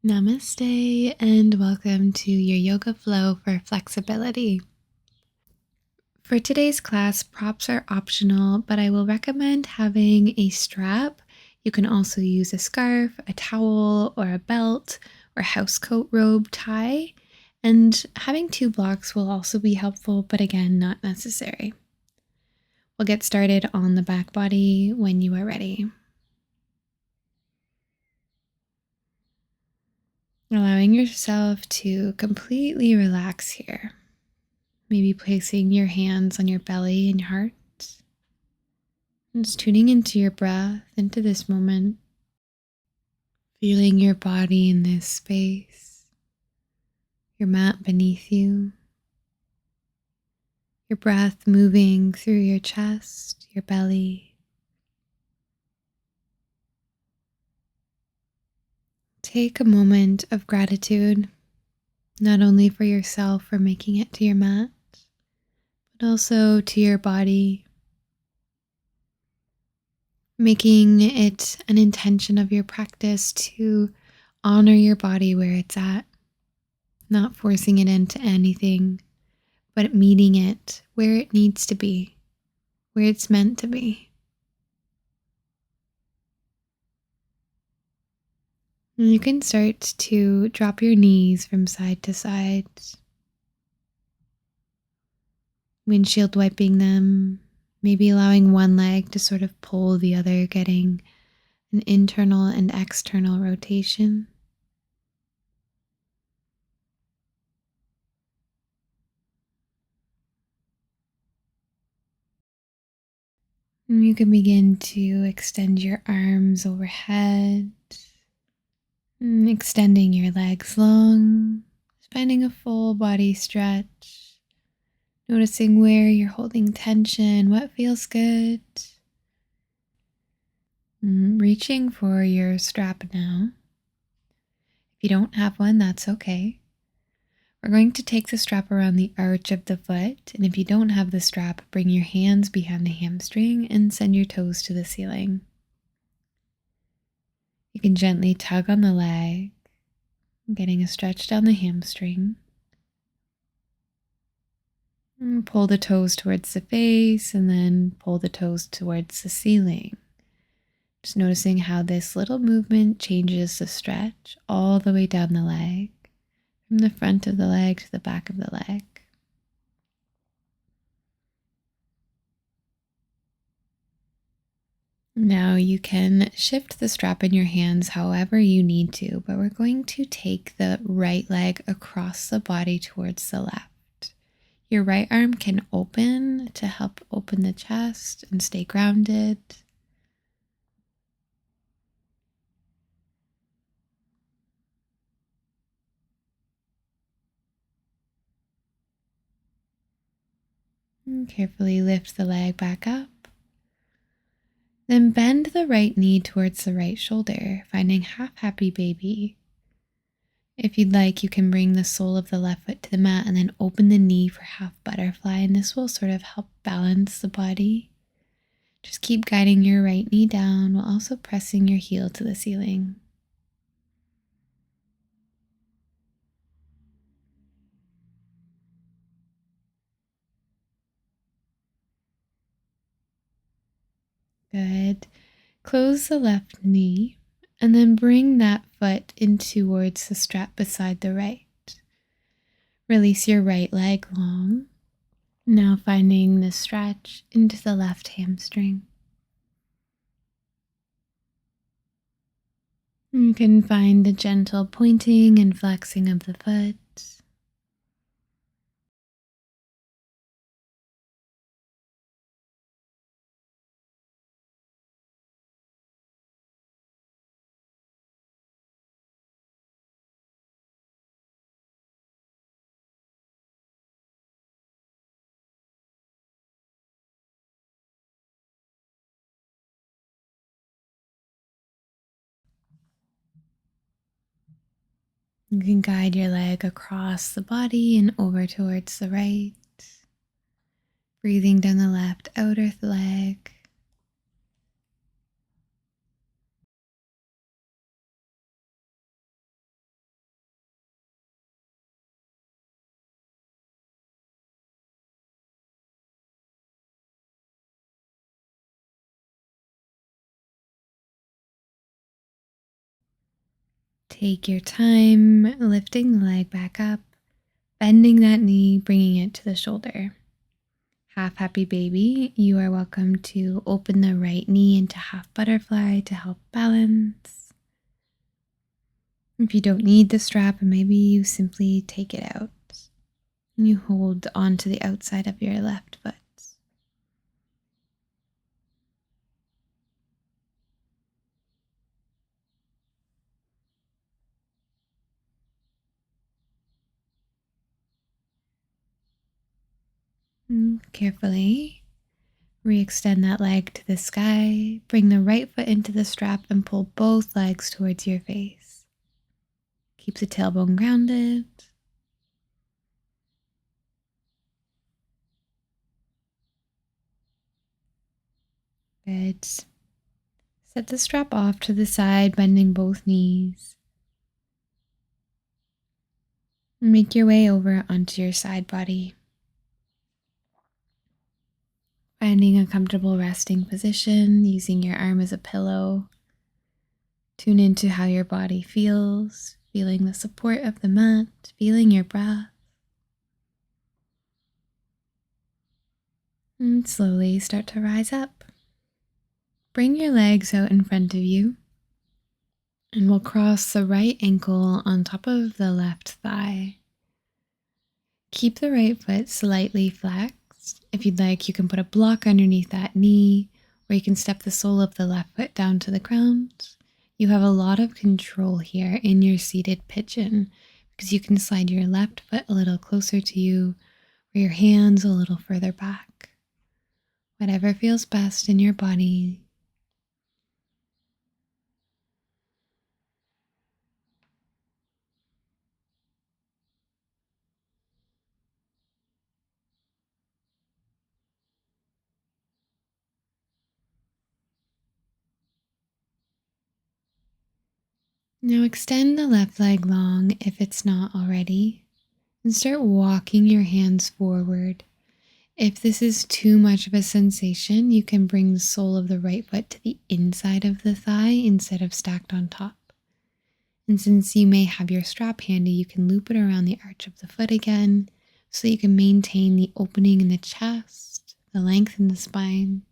Namaste and welcome to your yoga flow for flexibility. For today's class, props are optional, but I will recommend having a strap. You can also use a scarf, a towel, or a belt, or housecoat robe tie. And having 2 blocks will also be helpful, but again, not necessary. We'll get started on the back body when you are ready. Allowing yourself to completely relax here. Maybe placing your hands on your belly and your heart. And just tuning into your breath, into this moment. Feeling your body in this space. Your mat beneath you. Your breath moving through your chest, your belly. Take a moment of gratitude, not only for yourself for making it to your mat, but also to your body, making it an intention of your practice to honor your body where it's at, not forcing it into anything, but meeting it where it needs to be, where it's meant to be. And you can start to drop your knees from side to side, windshield wiping them, maybe allowing one leg to sort of pull the other, getting an internal and external rotation. And you can begin to extend your arms overhead, extending your legs long, finding a full body stretch, noticing where you're holding tension, what feels good. Reaching for your strap now. If you don't have one, that's okay. We're going to take the strap around the arch of the foot, and if you don't have the strap, bring your hands behind the hamstring and send your toes to the ceiling. You can gently tug on the leg, getting a stretch down the hamstring. And pull the toes towards the face and then pull the toes towards the ceiling. Just noticing how this little movement changes the stretch all the way down the leg, from the front of the leg to the back of the leg. Now you can shift the strap in your hands however you need to, but we're going to take the right leg across the body towards the left. Your right arm can open to help open the chest and stay grounded. And carefully lift the leg back up. Then bend the right knee towards the right shoulder, finding half happy baby. If you'd like, you can bring the sole of the left foot to the mat and then open the knee for half butterfly, and this will sort of help balance the body. Just keep guiding your right knee down while also pressing your heel to the ceiling. Good. Close the left knee and then bring that foot in towards the strap beside the right. Release your right leg long. Now finding the stretch into the left hamstring. You can find the gentle pointing and flexing of the foot. You can guide your leg across the body and over towards the right. Breathing down the left outer leg. Take your time lifting the leg back up, bending that knee, bringing it to the shoulder. Half happy baby, you are welcome to open the right knee into half butterfly to help balance. If you don't need the strap, maybe you simply take it out. You hold onto the outside of your left foot. Carefully re-extend that leg to the sky. Bring the right foot into the strap and pull both legs towards your face. Keep the tailbone grounded. Good. Set the strap off to the side, bending both knees. Make your way over onto your side body. Finding a comfortable resting position, using your arm as a pillow. Tune into how your body feels, feeling the support of the mat, feeling your breath. And slowly start to rise up. Bring your legs out in front of you, and we'll cross the right ankle on top of the left thigh. Keep the right foot slightly flexed. If you'd like, you can put a block underneath that knee, or you can step the sole of the left foot down to the ground. You have a lot of control here in your seated pigeon because you can slide your left foot a little closer to you or your hands a little further back. Whatever feels best in your body. Now extend the left leg long if it's not already, and start walking your hands forward. If this is too much of a sensation, you can bring the sole of the right foot to the inside of the thigh instead of stacked on top. And since you may have your strap handy, you can loop it around the arch of the foot again so you can maintain the opening in the chest, the length in the spine.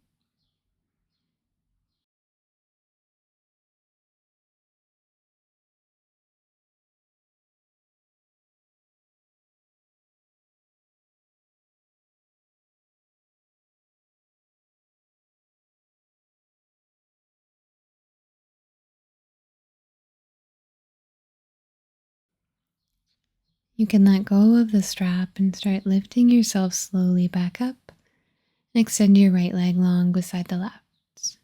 You can let go of the strap and start lifting yourself slowly back up and extend your right leg long beside the left.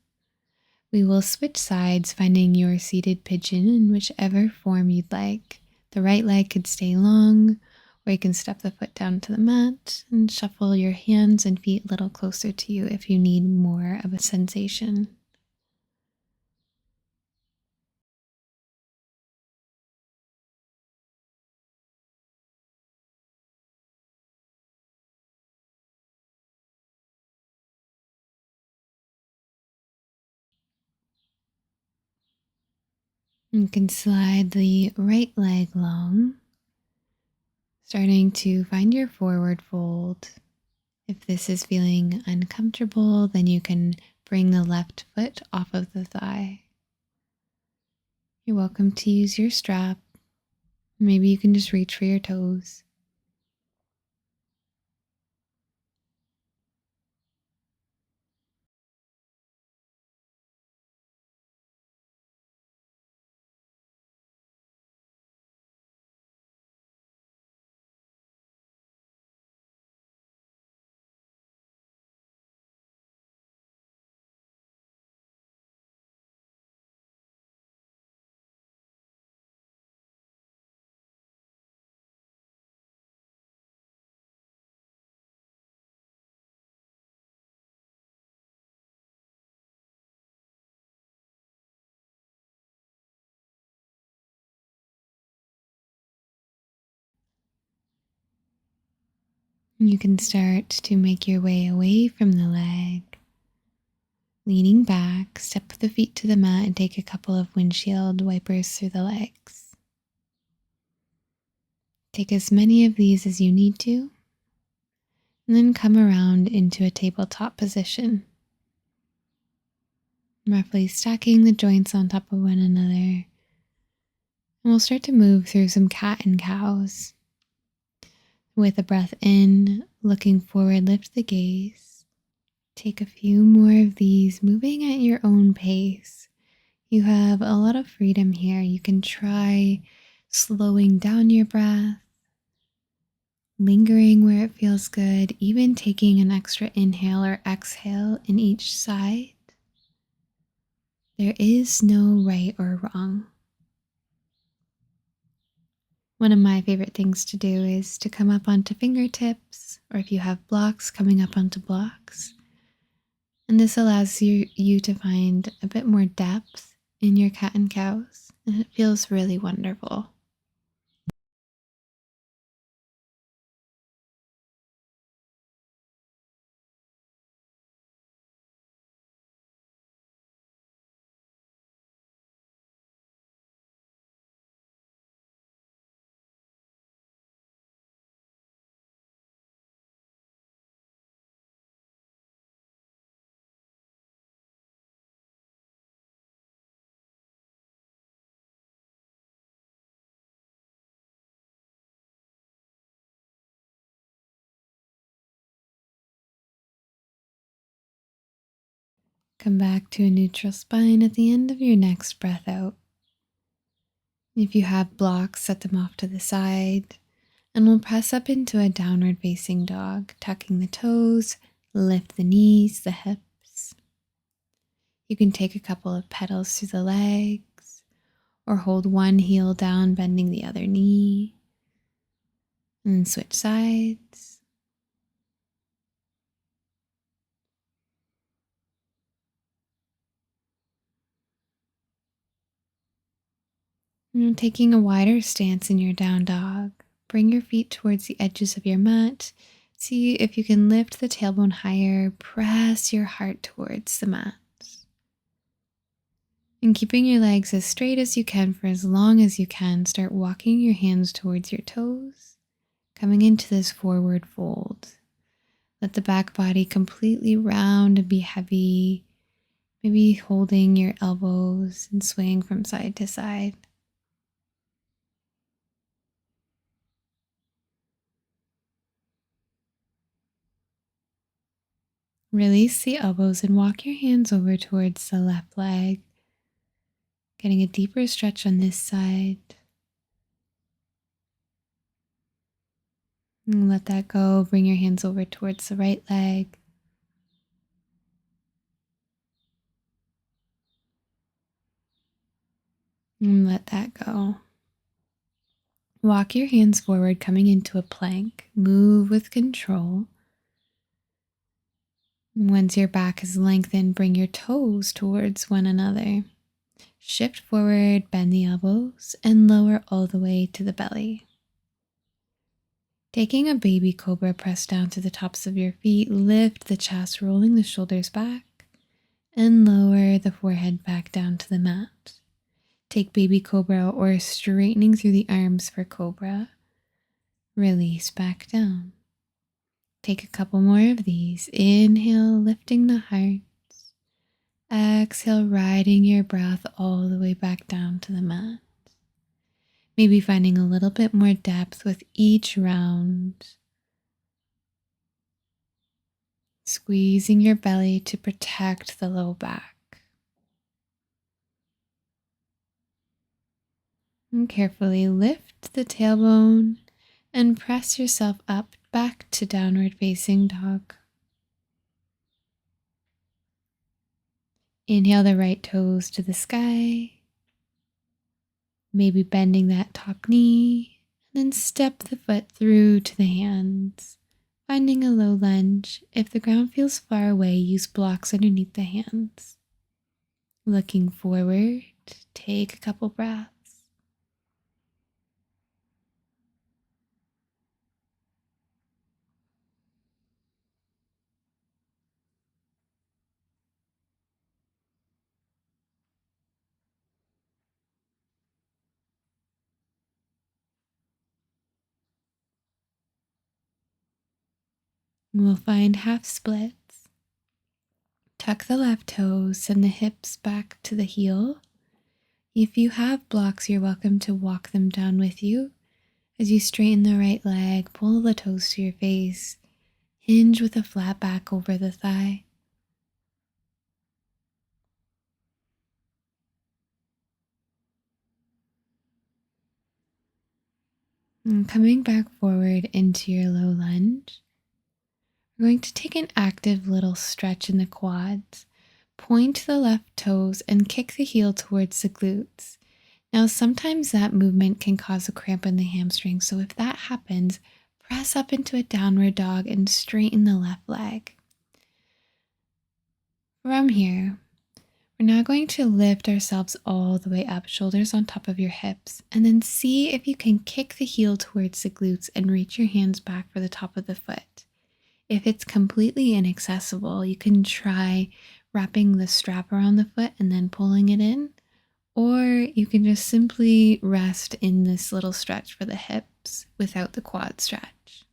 We will switch sides, finding your seated pigeon in whichever form you'd like. The right leg could stay long, or you can step the foot down to the mat and shuffle your hands and feet a little closer to you if you need more of a sensation. You can slide the right leg long, starting to find your forward fold. If this is feeling uncomfortable, then you can bring the left foot off of the thigh. You're welcome to use your strap. Maybe you can just reach for your toes. You can start to make your way away from the leg. Leaning back, step the feet to the mat and take a couple of windshield wipers through the legs. Take as many of these as you need to, and then come around into a tabletop position, roughly stacking the joints on top of one another. And we'll start to move through some cat and cows. With a breath in, looking forward, lift the gaze. Take a few more of these, moving at your own pace. You have a lot of freedom here. You can try slowing down your breath, lingering where it feels good, even taking an extra inhale or exhale in each side. There is no right or wrong. One of my favorite things to do is to come up onto fingertips, or if you have blocks, coming up onto blocks. And this allows you to find a bit more depth in your cat and cows, and it feels really wonderful. Come back to a neutral spine at the end of your next breath out. If you have blocks, set them off to the side, and we'll press up into a downward facing dog, tucking the toes, lift the knees, the hips. You can take a couple of petals through the legs, or hold one heel down, bending the other knee, and then switch sides. And taking a wider stance in your down dog, bring your feet towards the edges of your mat. See if you can lift the tailbone higher, press your heart towards the mat. And keeping your legs as straight as you can for as long as you can, start walking your hands towards your toes, coming into this forward fold. Let the back body completely round and be heavy, maybe holding your elbows and swaying from side to side. Release the elbows and walk your hands over towards the left leg, getting a deeper stretch on this side. And let that go. Bring your hands over towards the right leg. And let that go. Walk your hands forward, coming into a plank. Move with control. Once your back is lengthened, bring your toes towards one another. Shift forward, bend the elbows, and lower all the way to the belly. Taking a baby cobra, press down to the tops of your feet, lift the chest, rolling the shoulders back, and lower the forehead back down to the mat. Take baby cobra or straightening through the arms for cobra. Release back down. Take a couple more of these. Inhale, lifting the heart. Exhale, riding your breath all the way back down to the mat. Maybe finding a little bit more depth with each round. Squeezing your belly to protect the low back. And carefully lift the tailbone and press yourself up back to downward facing dog. Inhale the right toes to the sky, maybe bending that top knee, and then step the foot through to the hands, finding a low lunge. If the ground feels far away, use blocks underneath the hands. Looking forward, take a couple breaths. We'll find half splits. Tuck the left toes, send the hips back to the heel. If you have blocks, you're welcome to walk them down with you. As you straighten the right leg, pull the toes to your face. Hinge with a flat back over the thigh. And coming back forward into your low lunge, we're going to take an active little stretch in the quads. Point the left toes and kick the heel towards the glutes. Now, sometimes that movement can cause a cramp in the hamstring, so if that happens, press up into a downward dog and straighten the left leg. From here, we're now going to lift ourselves all the way up, shoulders on top of your hips, and then see if you can kick the heel towards the glutes and reach your hands back for the top of the foot. If it's completely inaccessible, you can try wrapping the strap around the foot and then pulling it in, or you can just simply rest in this little stretch for the hips without the quad stretch.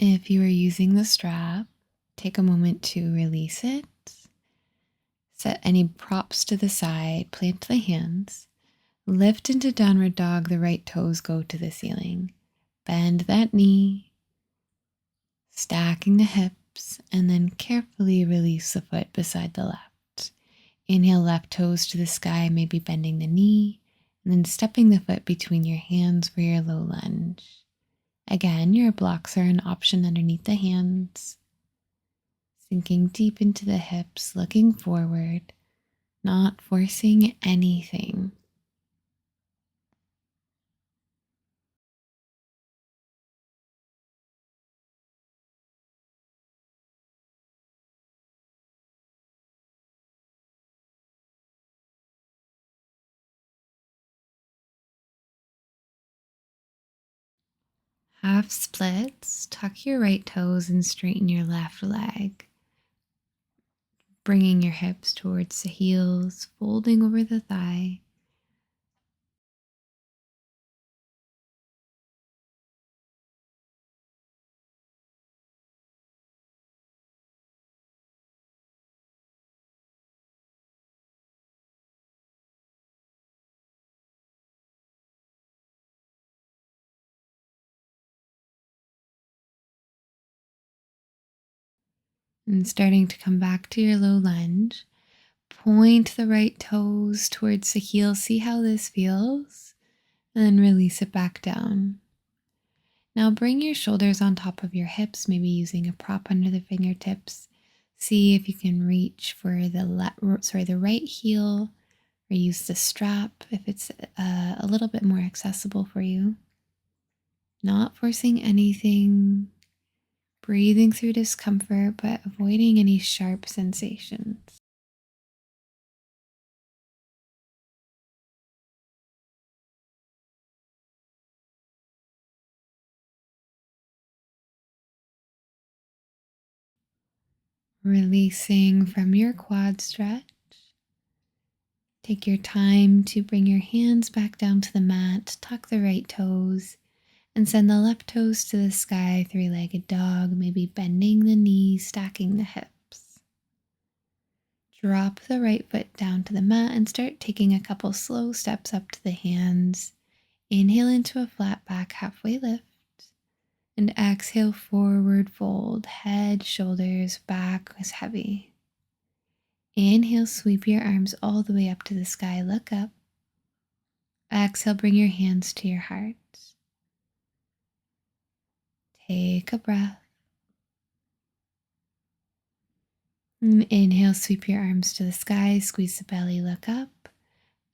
If you are using the strap, take a moment to release it. Set any props to the side, plant the hands. Lift into downward dog, the right toes go to the ceiling. Bend that knee, stacking the hips, and then carefully release the foot beside the left. Inhale, left toes to the sky, maybe bending the knee, and then stepping the foot between your hands for your low lunge. Again, your blocks are an option underneath the hands. Sinking deep into the hips, looking forward, not forcing anything. Half splits, tuck your right toes and straighten your left leg. Bringing your hips towards the heels, folding over the thigh. And starting to come back to your low lunge. Point the right toes towards the heel. See how this feels. And then release it back down. Now bring your shoulders on top of your hips, maybe using a prop under the fingertips. See if you can reach for the right heel, or use the strap if it's a little bit more accessible for you. Not forcing anything, breathing through discomfort, but avoiding any sharp sensations. Releasing from your quad stretch. Take your time to bring your hands back down to the mat, tuck the right toes, and send the left toes to the sky, three-legged dog, maybe bending the knees, stacking the hips. Drop the right foot down to the mat and start taking a couple slow steps up to the hands. Inhale into a flat back halfway lift. And exhale, forward fold, head, shoulders, back is heavy. Inhale, sweep your arms all the way up to the sky, look up. Exhale, bring your hands to your heart. Take a breath. And inhale, sweep your arms to the sky, squeeze the belly, look up.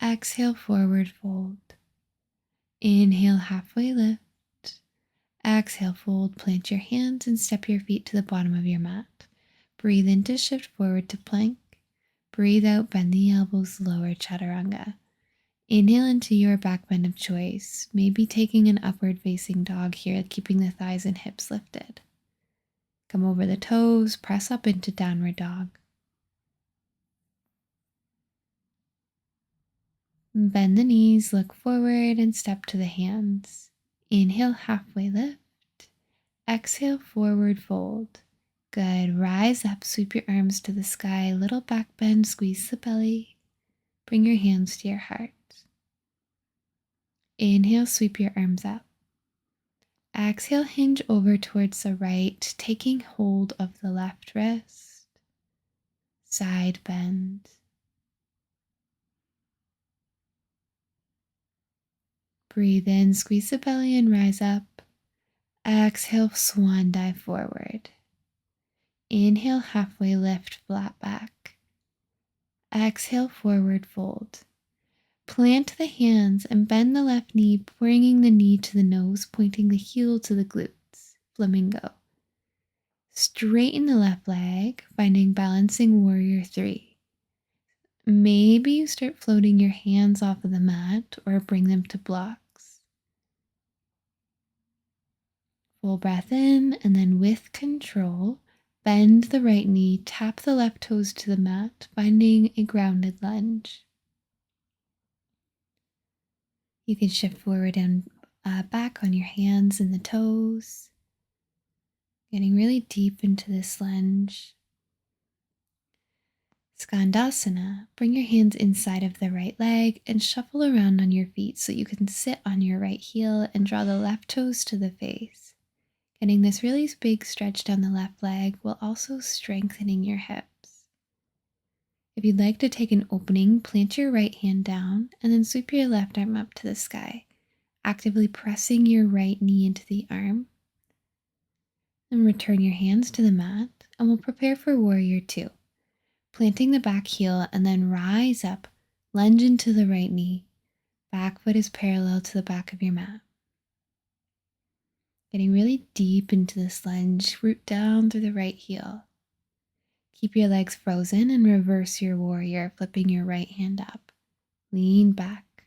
Exhale, forward fold. Inhale, halfway lift. Exhale, fold, plant your hands and step your feet to the bottom of your mat. Breathe in to shift forward to plank. Breathe out, bend the elbows, lower chaturanga. Inhale into your back bend of choice, maybe taking an upward facing dog here, keeping the thighs and hips lifted. Come over the toes, press up into downward dog. Bend the knees, look forward, and step to the hands. Inhale, halfway lift. Exhale, forward fold. Good. Rise up, sweep your arms to the sky, little back bend, squeeze the belly. Bring your hands to your heart. Inhale, sweep your arms up. Exhale, hinge over towards the right, taking hold of the left wrist. Side bend. Breathe in, squeeze the belly and rise up. Exhale, swan dive forward. Inhale, halfway lift, flat back. Exhale, forward fold. Plant the hands and bend the left knee, bringing the knee to the nose, pointing the heel to the glutes. Flamingo. Straighten the left leg, finding balancing warrior 3. Maybe you start floating your hands off of the mat or bring them to blocks. Full breath in, and then with control, bend the right knee, tap the left toes to the mat, finding a grounded lunge. You can shift forward and back on your hands and the toes, getting really deep into this lunge. Skandasana, bring your hands inside of the right leg and shuffle around on your feet so you can sit on your right heel and draw the left toes to the face. Getting this really big stretch down the left leg while also strengthening your hips. If you'd like to take an opening, plant your right hand down and then sweep your left arm up to the sky, actively pressing your right knee into the arm. Then return your hands to the mat and we'll prepare for warrior 2. Planting the back heel and then rise up, lunge into the right knee. Back foot is parallel to the back of your mat. Getting really deep into this lunge, root down through the right heel. Keep your legs frozen and reverse your warrior, flipping your right hand up. Lean back.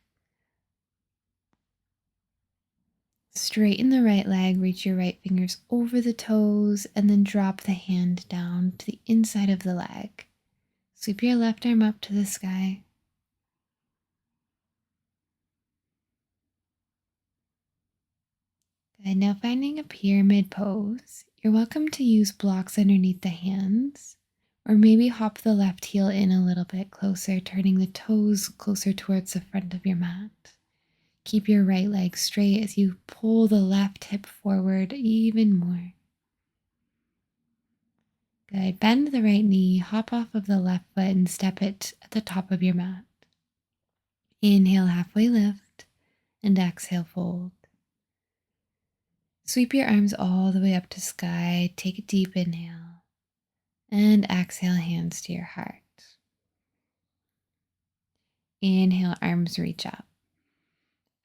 Straighten the right leg, reach your right fingers over the toes, and then drop the hand down to the inside of the leg. Sweep your left arm up to the sky. Good. Now finding a pyramid pose, you're welcome to use blocks underneath the hands, or maybe hop the left heel in a little bit closer, turning the toes closer towards the front of your mat. Keep your right leg straight as you pull the left hip forward even more. Good. Bend the right knee, hop off of the left foot and step it at the top of your mat. Inhale, halfway lift, and exhale, fold. Sweep your arms all the way up to sky. Take a deep inhale and exhale, hands to your heart. Inhale, arms reach up.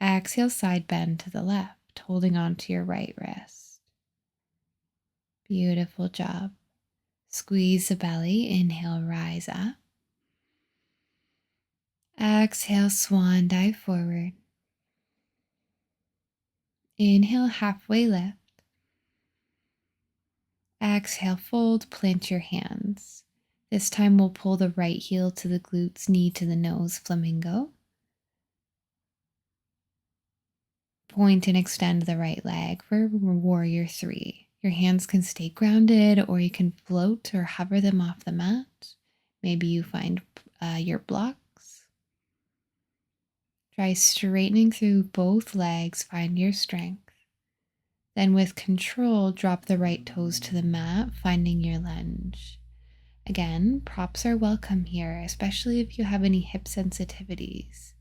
Exhale, side bend to the left, holding on to your right wrist. Beautiful job. Squeeze the belly. Inhale, rise up. Exhale, swan dive forward. Inhale, halfway lift. Exhale, fold, plant your hands. This time we'll pull the right heel to the glutes, knee to the nose, flamingo. Point and extend the right leg for warrior 3. Your hands can stay grounded or you can float or hover them off the mat. Maybe you find your blocks. Try straightening through both legs, find your strength. Then with control, drop the right toes to the mat, finding your lunge. Again, props are welcome here, especially if you have any hip sensitivities.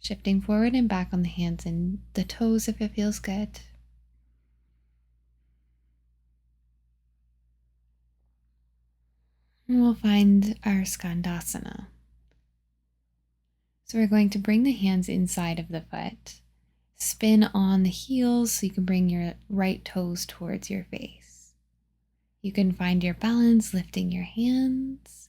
Shifting forward and back on the hands and the toes if it feels good. And we'll find our Skandasana. So we're going to bring the hands inside of the foot. Spin on the heels so you can bring your right toes towards your face. You can find your balance lifting your hands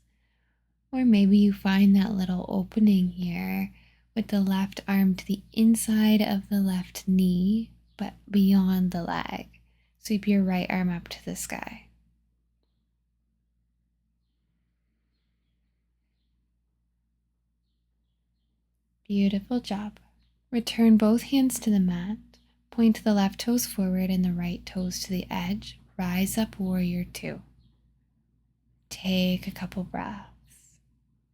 Or maybe you find that little opening here with the left arm to the inside of the left knee, but beyond the leg. Sweep your right arm up to the sky. Beautiful job. Return both hands to the mat. Point the left toes forward and the right toes to the edge. Rise up, warrior two. Take a couple breaths.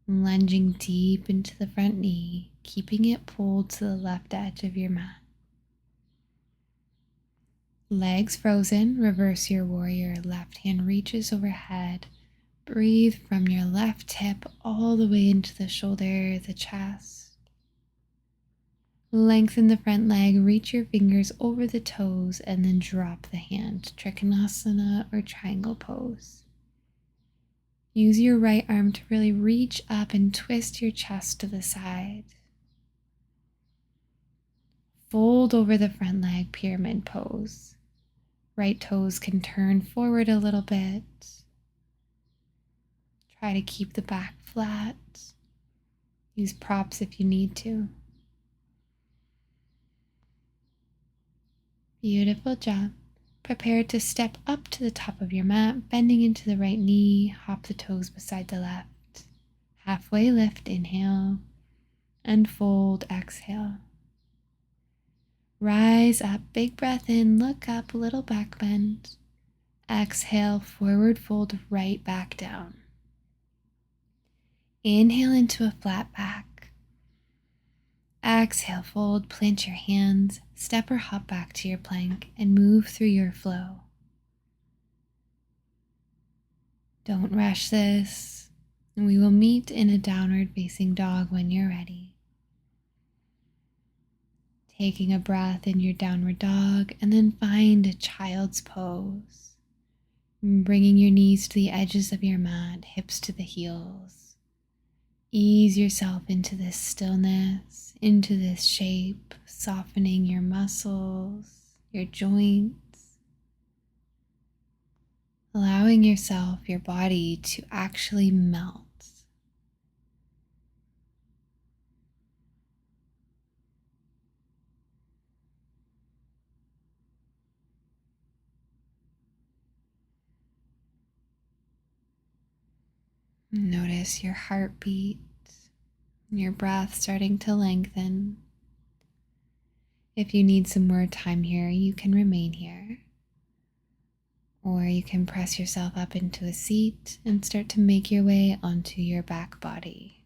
Lunging deep into the front knee, keeping it pulled to the left edge of your mat. Legs frozen, reverse your warrior. Left hand reaches overhead. Breathe from your left hip all the way into the shoulder, the chest. Lengthen the front leg, reach your fingers over the toes, and then drop the hand, Trikonasana or triangle pose. Use your right arm to really reach up and twist your chest to the side. Fold over the front leg, pyramid pose. Right toes can turn forward a little bit. Try to keep the back flat. Use props if you need to. Beautiful job. Prepare to step up to the top of your mat, bending into the right knee, hop the toes beside the left. Halfway lift, inhale, and fold, exhale. Rise up, big breath in, look up, little back bend. Exhale, forward fold, right back down. Inhale into a flat back. Exhale, fold, plant your hands, step or hop back to your plank, and move through your flow. Don't rush this, and we will meet in a downward facing dog when you're ready. Taking a breath in your downward dog, and then find a child's pose. Bringing your knees to the edges of your mat, hips to the heels. Ease yourself into this stillness, into this shape, softening your muscles, your joints, allowing yourself, your body to actually melt. Notice your heartbeat, your breath starting to lengthen. If you need some more time here, you can remain here. Or you can press yourself up into a seat and start to make your way onto your back body.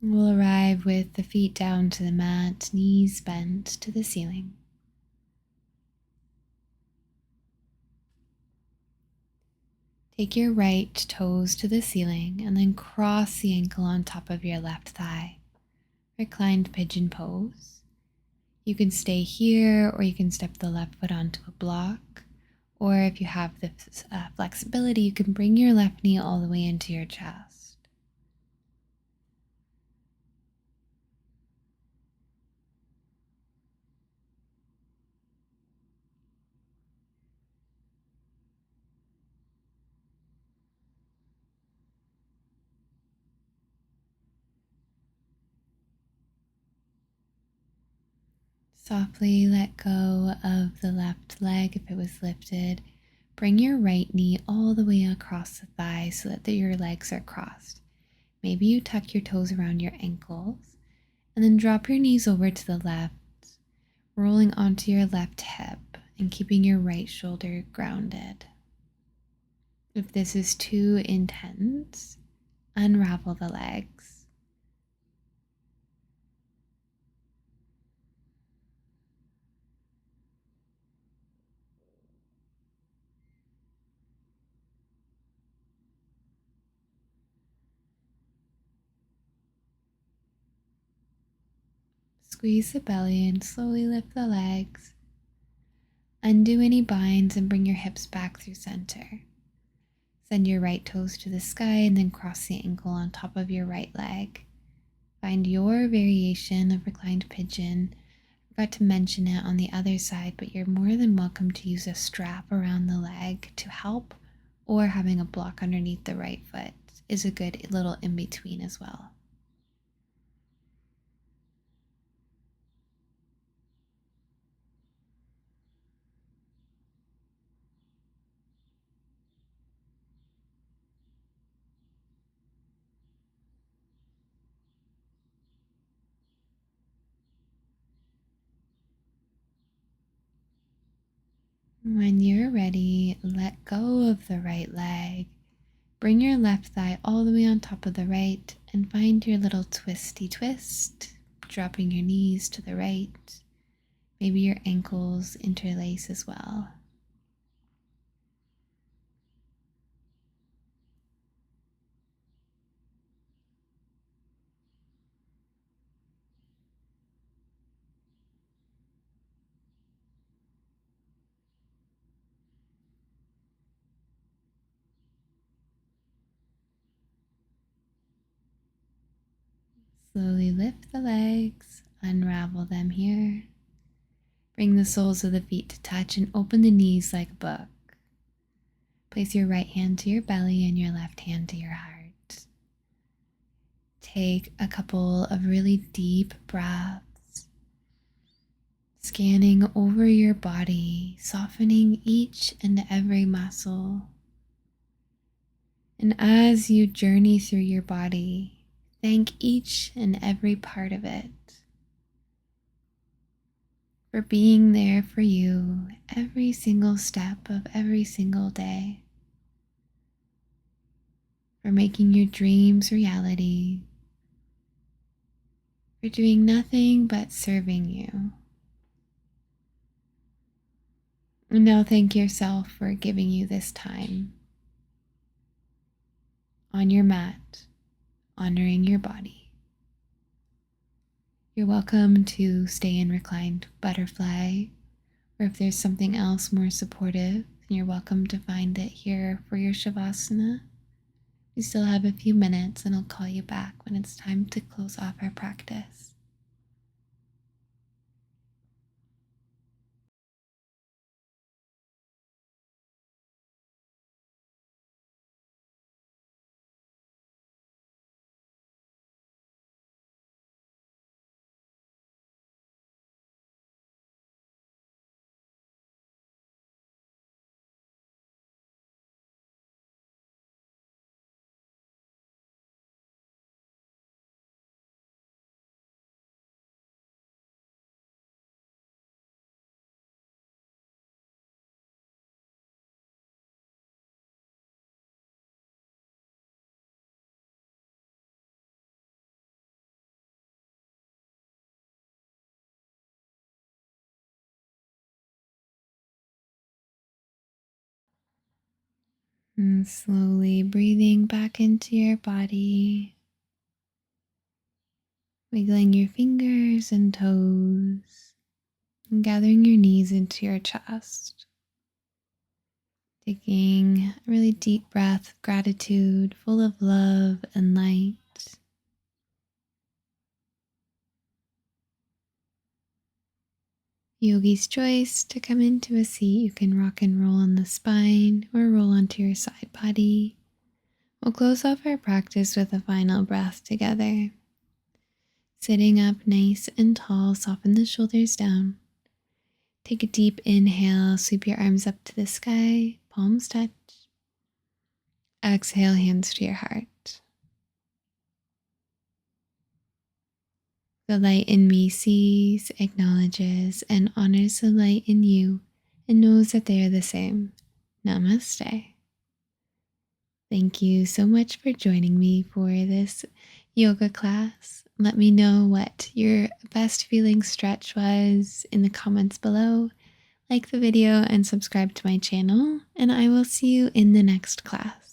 We'll arrive with the feet down to the mat, knees bent to the ceiling. Take your right toes to the ceiling and then cross the ankle on top of your left thigh. Reclined pigeon pose. You can stay here or you can step the left foot onto a block. Or if you have the flexibility, you can bring your left knee all the way into your chest. Softly let go of the left leg if it was lifted. Bring your right knee all the way across the thigh so that your legs are crossed. Maybe you tuck your toes around your ankles and then drop your knees over to the left, rolling onto your left hip and keeping your right shoulder grounded. If this is too intense, unravel the legs. Squeeze the belly and slowly lift the legs. Undo any binds and bring your hips back through center. Send your right toes to the sky and then cross the ankle on top of your right leg. Find your variation of reclined pigeon. forgot to mention it on the other side, but you're more than welcome to use a strap around the leg to help, or having a block underneath the right foot is a good little in between as well. When you're ready, let go of the right leg. Bring your left thigh all the way on top of the right and find your little twisty twist, dropping your knees to the right. Maybe your ankles interlace as well. Slowly lift the legs, unravel them here. Bring the soles of the feet to touch and open the knees like a book. Place your right hand to your belly and your left hand to your heart. Take a couple of really deep breaths, scanning over your body, softening each and every muscle. And as you journey through your body, thank each and every part of it for being there for you every single step of every single day, for making your dreams reality, for doing nothing but serving you. And now thank yourself for giving you this time on your mat, honoring your body. You're welcome to stay in reclined butterfly, or if there's something else more supportive, you're welcome to find it here for your Shavasana. We still have a few minutes and I'll call you back when it's time to close off our practice. And slowly breathing back into your body, wiggling your fingers and toes, and gathering your knees into your chest. Taking a really deep breath of gratitude, full of love and light. Yogi's choice to come into a seat. You can rock and roll on the spine or roll onto your side body. We'll close off our practice with a final breath together. Sitting up nice and tall, soften the shoulders down. Take a deep inhale, sweep your arms up to the sky, palms touch. Exhale, hands to your heart. The light in me sees, acknowledges, and honors the light in you and knows that they are the same. Namaste. Thank you so much for joining me for this yoga class. Let me know what your best feeling stretch was in the comments below. Like the video and subscribe to my channel, and I will see you in the next class.